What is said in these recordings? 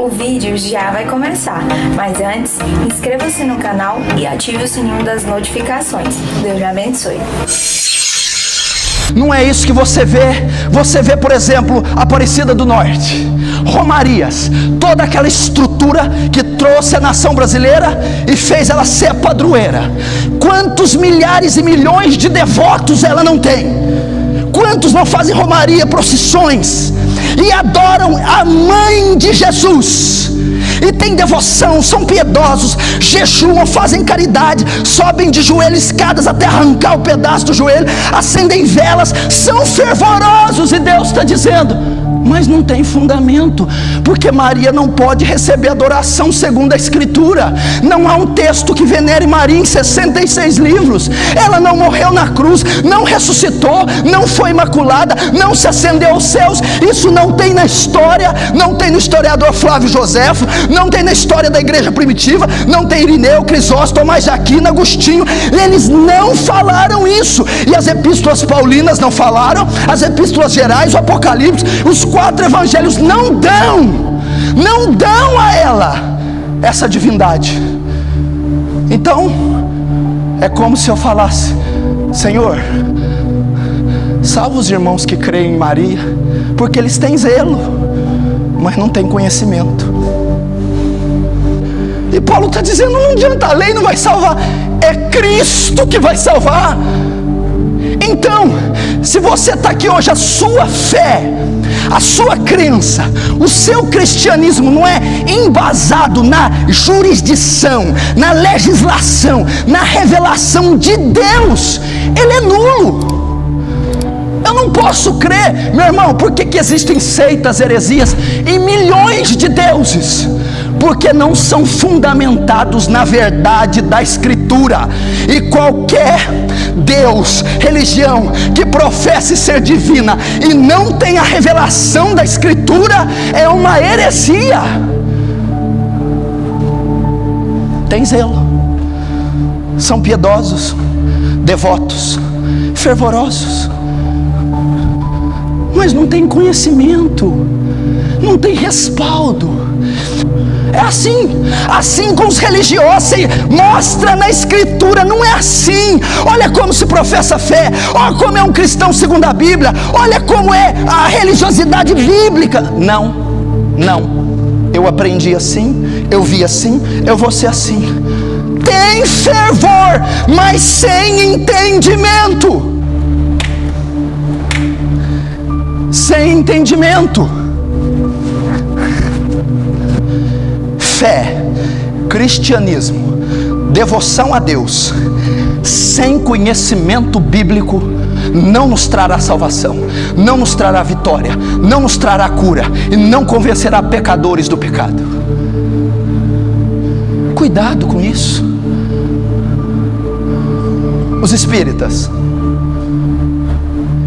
O vídeo já vai começar, mas antes, inscreva-se no canal e ative o sininho das notificações. Deus me abençoe. Não é isso que você vê. Você vê, por exemplo, Aparecida do Norte, Romarias, toda aquela estrutura que trouxe a nação brasileira e fez ela ser a padroeira. Quantos milhares e milhões de devotos ela não tem? Quantos não fazem romaria, procissões e adoram a mãe de Jesus? E tem devoção, são piedosos, jejuam, fazem caridade, sobem de joelho escadas até arrancar o pedaço do joelho, acendem velas, são fervorosos. E Deus está dizendo: mas não tem fundamento, porque Maria não pode receber adoração segundo a Escritura. Não há um texto que venere Maria em 66 livros. Ela não morreu na cruz, não ressuscitou, não foi imaculada, não se ascendeu aos céus. Isso não tem na história, não tem no historiador Flávio Joséfo, não tem na história da igreja primitiva, não tem Irineu, Crisóstomo, Tomás de Aquino, Agostinho. Eles não falaram isso. E as epístolas paulinas não falaram, as epístolas gerais, o Apocalipse, os 4 evangelhos não dão a ela essa divindade. Então é como se eu falasse: Senhor, salva os irmãos que creem em Maria, porque eles têm zelo, mas não têm conhecimento. E Paulo está dizendo: não adianta, a lei não vai salvar, é Cristo que vai salvar. Então, se você está aqui hoje, a sua fé, a sua crença, o seu cristianismo não é embasado na jurisdição, na legislação, na revelação de Deus, ele é nulo. Eu não posso crer, meu irmão. Por que existem seitas, heresias e milhões de deuses? Porque não são fundamentados na verdade da Escritura. E qualquer Deus, religião que professe ser divina e não tem a revelação da Escritura é uma heresia. Tem zelo, são piedosos, devotos, fervorosos, mas não tem conhecimento, não tem respaldo. É assim com os religiosos. Mostra na Escritura, não é assim. Olha como se professa fé, olha como é um cristão segundo a Bíblia, olha como é a religiosidade bíblica. Não, eu aprendi assim, eu vi assim, eu vou ser assim. Tem fervor, mas sem entendimento. Sem entendimento. Fé, cristianismo, devoção a Deus, sem conhecimento bíblico, não nos trará salvação, não nos trará vitória, não nos trará cura e não convencerá pecadores do pecado. Cuidado com isso. Os espíritas,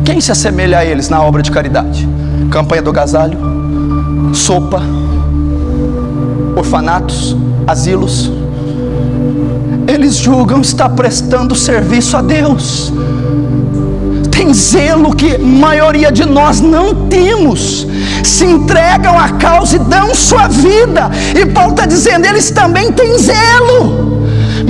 quem se assemelha a eles na obra de caridade? Campanha do Agasalho, sopa, orfanatos, asilos. Eles julgam estar prestando serviço a Deus. Tem zelo que a maioria de nós não temos. Se entregam à causa e dão sua vida. E Paulo está dizendo: eles também têm zelo,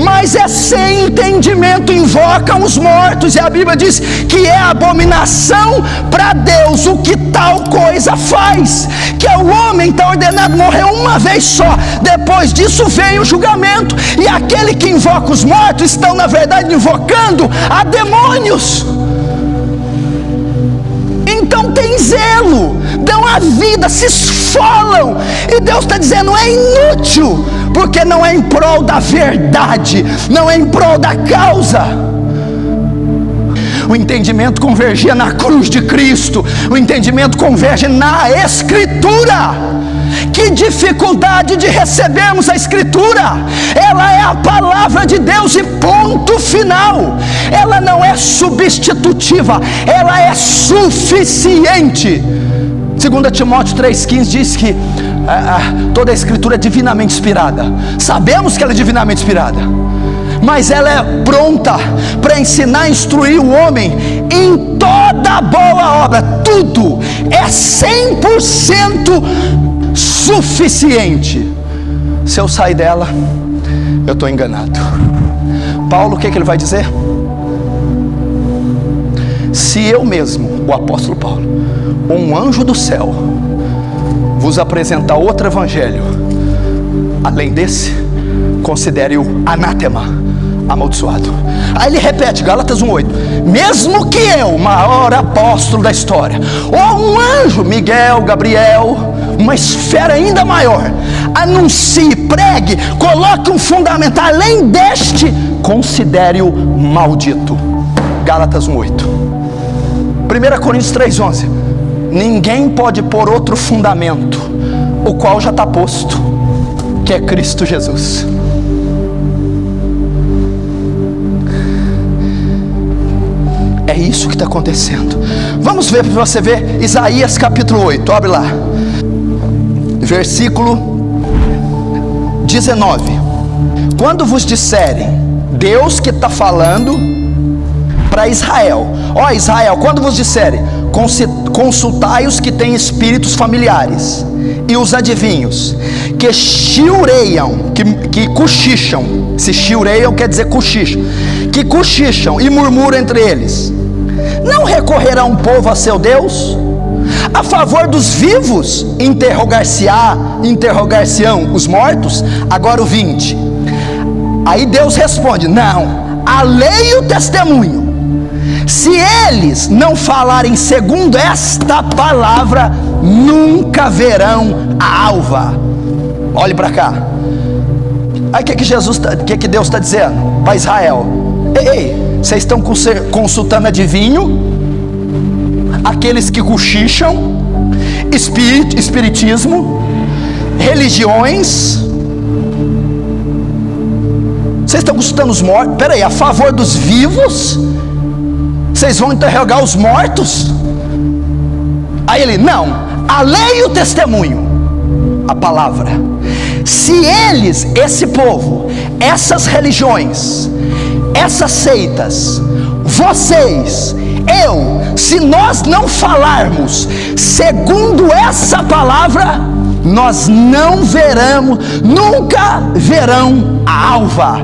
mas é sem entendimento, invocam os mortos. E a Bíblia diz que é abominação para Deus o que tal coisa faz. Que o homem está ordenado morrer uma vez só, depois disso vem o julgamento. E aquele que invoca os mortos estão na verdade invocando a demônios. Então tem zelo, dão a vida, se esfolam. E Deus está dizendo: é inútil, porque não é em prol da verdade, não é em prol da causa. O entendimento convergia na cruz de Cristo, o entendimento converge na Escritura. Que dificuldade de recebermos a Escritura. Ela é a palavra de Deus e ponto final. Ela não é substitutiva, ela é suficiente. 2 Timóteo 3,15 diz que toda a Escritura é divinamente inspirada. Sabemos que ela é divinamente inspirada, mas ela é pronta para ensinar e instruir o homem em toda boa obra. Tudo é 100% suficiente. Se eu sair dela, eu estou enganado. Paulo, o que ele vai dizer? Se eu mesmo, o apóstolo Paulo, um anjo do céu, vos apresentar outro evangelho além desse, considere-o anátema, amaldiçoado. Aí ele repete, Gálatas 1:8, mesmo que eu, maior apóstolo da história, ou um anjo, Miguel, Gabriel, uma esfera ainda maior, anuncie, pregue, coloque um fundamento além deste, considere-o maldito. Gálatas 1:8. 1 Coríntios 3:11, ninguém pode pôr outro fundamento, o qual já está posto, que é Cristo Jesus. É isso que está acontecendo. Vamos ver para você ver Isaías capítulo 8, abre lá, versículo 19. Quando vos disserem, Deus que está falando para Israel, ó Israel, quando vos disserem, consultai os que têm espíritos familiares e os adivinhos, que chiureiam, que cochicham, se chiureiam quer dizer cochicham, que cochicham e murmuram entre eles, não recorrerá um povo a seu Deus? A favor dos vivos, interrogar-se-ão os mortos? Agora o 20, aí Deus responde, não, a lei e o testemunho, se eles não falarem segundo esta palavra, nunca verão a alva. Olhe para cá. Aí o que Deus está dizendo para Israel? Ei, vocês estão consultando adivinho, aqueles que cochicham, espiritismo, religiões. Vocês estão consultando os mortos. Peraí, a favor dos vivos, vocês vão interrogar os mortos? Aí ele, não, a lei e o testemunho, a palavra. Se eles, esse povo, essas religiões, essas seitas, vocês, eu, se nós não falarmos segundo essa palavra, nós não veremos, nunca verão a alva.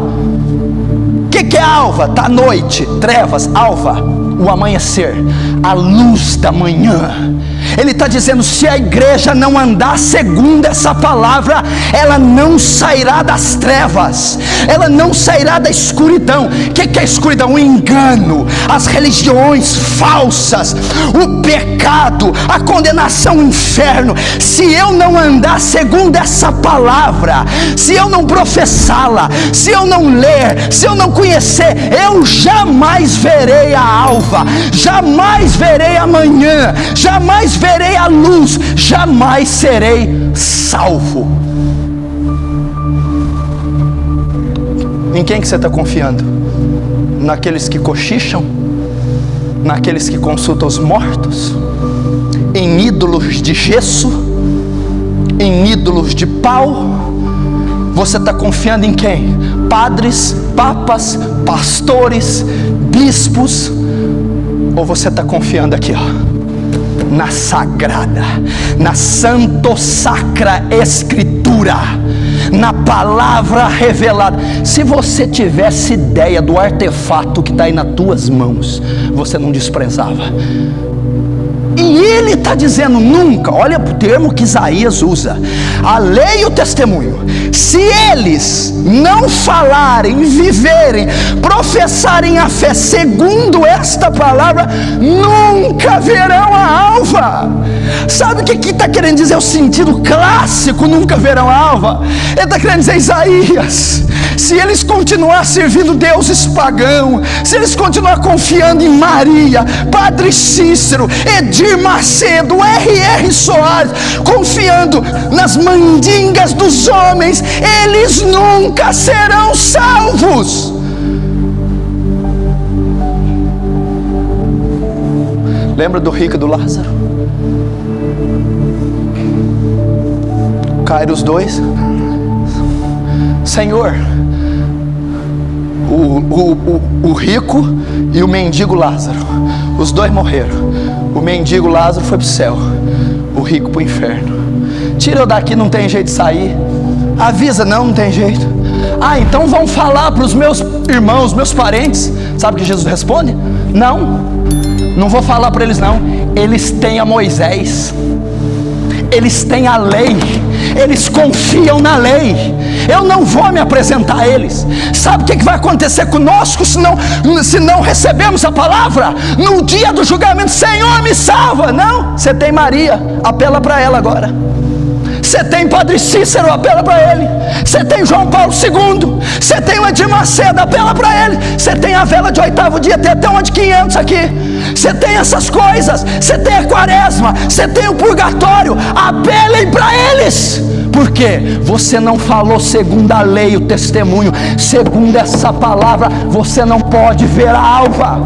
O que é alva? Está noite, trevas, alva, o amanhecer, a luz da manhã. Ele está dizendo, se a igreja não andar segundo essa palavra, ela não sairá das trevas, ela não sairá da escuridão. O que é a escuridão? O engano, as religiões falsas, o pecado, a condenação ao inferno. Se eu não andar segundo essa palavra, se eu não professá-la, se eu não ler, se eu não conhecer, eu jamais verei a alva, jamais verei a manhã, jamais verei a luz, jamais serei salvo. Em quem que você está confiando? Naqueles que cochicham? Naqueles que consultam os mortos? Em ídolos de gesso? Em ídolos de pau? Você está confiando em quem? Padres, papas, pastores, bispos? Ou você está confiando aqui, ó, na sagrada, na santo sacra escritura, na palavra revelada? Se você tivesse ideia do artefato que está aí nas tuas mãos, você não desprezava. E ele está dizendo nunca, olha o termo que Isaías usa, a lei e o testemunho, se eles não falarem, viverem, professarem a fé segundo esta palavra, nunca verão a alva. Sabe o que está querendo dizer o sentido clássico, nunca verão a alva? Ele está querendo dizer, Isaías, se eles continuar servindo deuses pagãos, se eles continuar confiando em Maria, Padre Cícero, Edir Macedo, R.R. Soares, confiando nas mandingas dos homens, eles nunca serão salvos. Lembra do rico e do Lázaro? Caíram os dois. Senhor, o rico e o mendigo Lázaro, os dois morreram. O mendigo Lázaro foi para o céu, o rico para o inferno. Tira eu daqui, não tem jeito de sair. Avisa, não tem jeito. Ah, então vão falar para os meus irmãos, meus parentes. Sabe o que Jesus responde? Não vou falar para eles não. Eles têm a Moisés, eles têm a lei, eles confiam na lei. Eu não vou me apresentar a eles. Sabe o que vai acontecer conosco se não recebemos a palavra? No dia do julgamento, Senhor, me salva. Não, você tem Maria, apela para ela agora. Você tem Padre Cícero, apela para ele. Você tem João Paulo II. Você tem o Edir Macedo, apela para ele. Você tem a vela de 8º dia, tem até uma de 500 aqui. Você tem essas coisas. Você tem a quaresma. Você tem o purgatório. Apelem para eles. Por quê? Você não falou segundo a lei, o testemunho. Segundo essa palavra, você não pode ver a alva.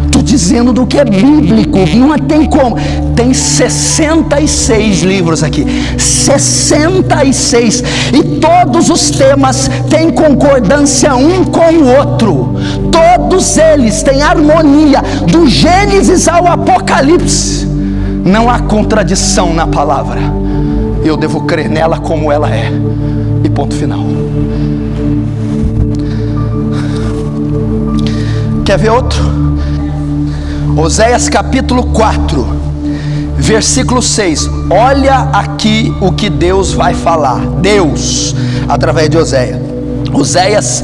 Estou dizendo do que é bíblico. Não tem como. Tem 66 livros aqui, 66, e todos os temas têm concordância um com o outro. Todos eles têm harmonia, do Gênesis ao Apocalipse. Não há contradição na palavra. Eu devo crer nela como ela é, e ponto final. Quer ver outro? Oséias capítulo 4, versículo 6. Olha aqui o que Deus vai falar. Deus, através de Oséias. Oséias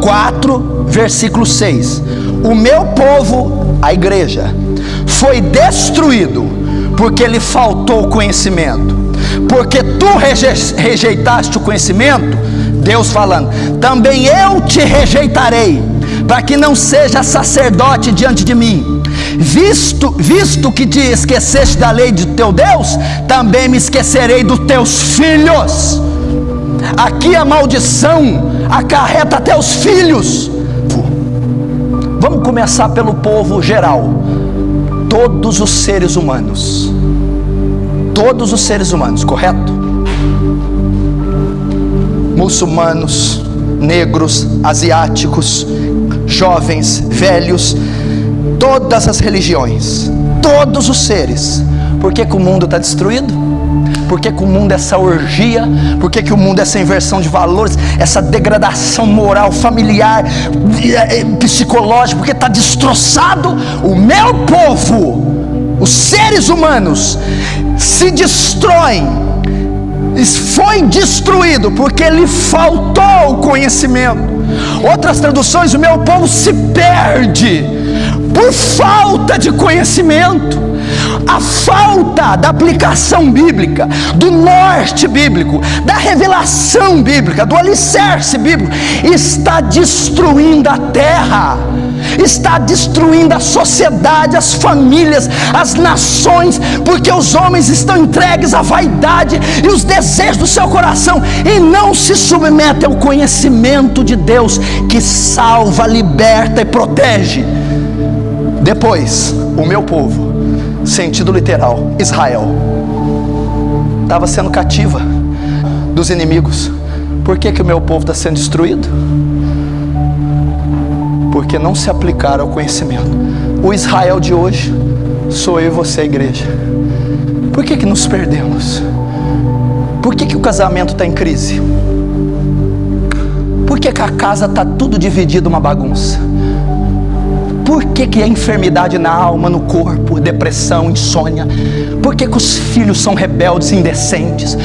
4, versículo 6. O meu povo, a igreja, foi destruído porque lhe faltou conhecimento. Porque tu rejeitaste o conhecimento, Deus falando, também eu te rejeitarei, para que não seja sacerdote diante de mim. Visto que te esqueceste da lei de teu Deus, também me esquecerei dos teus filhos. Aqui a maldição acarreta até os filhos. Vamos começar pelo povo geral. Todos os seres humanos. Todos os seres humanos, correto? Muçulmanos, negros, asiáticos, jovens, velhos, todas as religiões, todos os seres. Por que o mundo está destruído? Por que o mundo é essa orgia? Por que o mundo é essa inversão de valores, essa degradação moral, familiar, psicológica? Porque está destroçado. O meu povo, os seres humanos, se destroem, foi destruído porque lhe faltou o conhecimento. Outras traduções, o meu povo se perde por falta de conhecimento. A falta da aplicação bíblica, do norte bíblico, da revelação bíblica, do alicerce bíblico, está destruindo a terra, está destruindo a sociedade, as famílias, as nações, porque os homens estão entregues à vaidade e os desejos do seu coração, e não se submetem ao conhecimento de Deus, que salva, liberta e protege. Depois, o meu povo, sentido literal, Israel, estava sendo cativa dos inimigos. Por que o meu povo está sendo destruído? Porque não se aplicaram ao conhecimento. O Israel de hoje sou eu e você, igreja. Por que nos perdemos? Por que o casamento está em crise? Por que a casa está tudo dividido, uma bagunça? Por que a enfermidade na alma, no corpo, depressão, insônia? Por que os filhos são rebeldes, indecentes?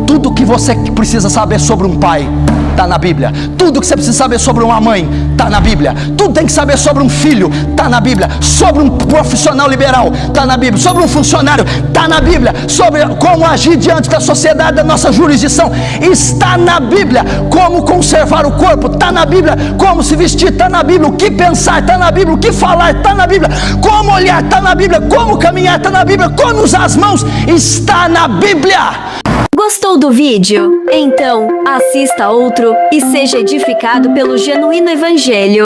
Tudo que você precisa saber sobre um pai está na Bíblia. Tudo que você precisa saber sobre uma mãe está na Bíblia. Tudo tem que saber sobre um filho está na Bíblia. Sobre um profissional liberal está na Bíblia. Sobre um funcionário está na Bíblia. Sobre como agir diante da sociedade, da nossa jurisdição, está na Bíblia. Como conservar o corpo está na Bíblia. Como se vestir está na Bíblia. O que pensar está na Bíblia. O que falar está na Bíblia. Como olhar está na Bíblia. Como caminhar está na Bíblia. Como usar as mãos está na Bíblia. Gostou do vídeo? Então, assista outro e seja edificado pelo Genuíno Evangelho.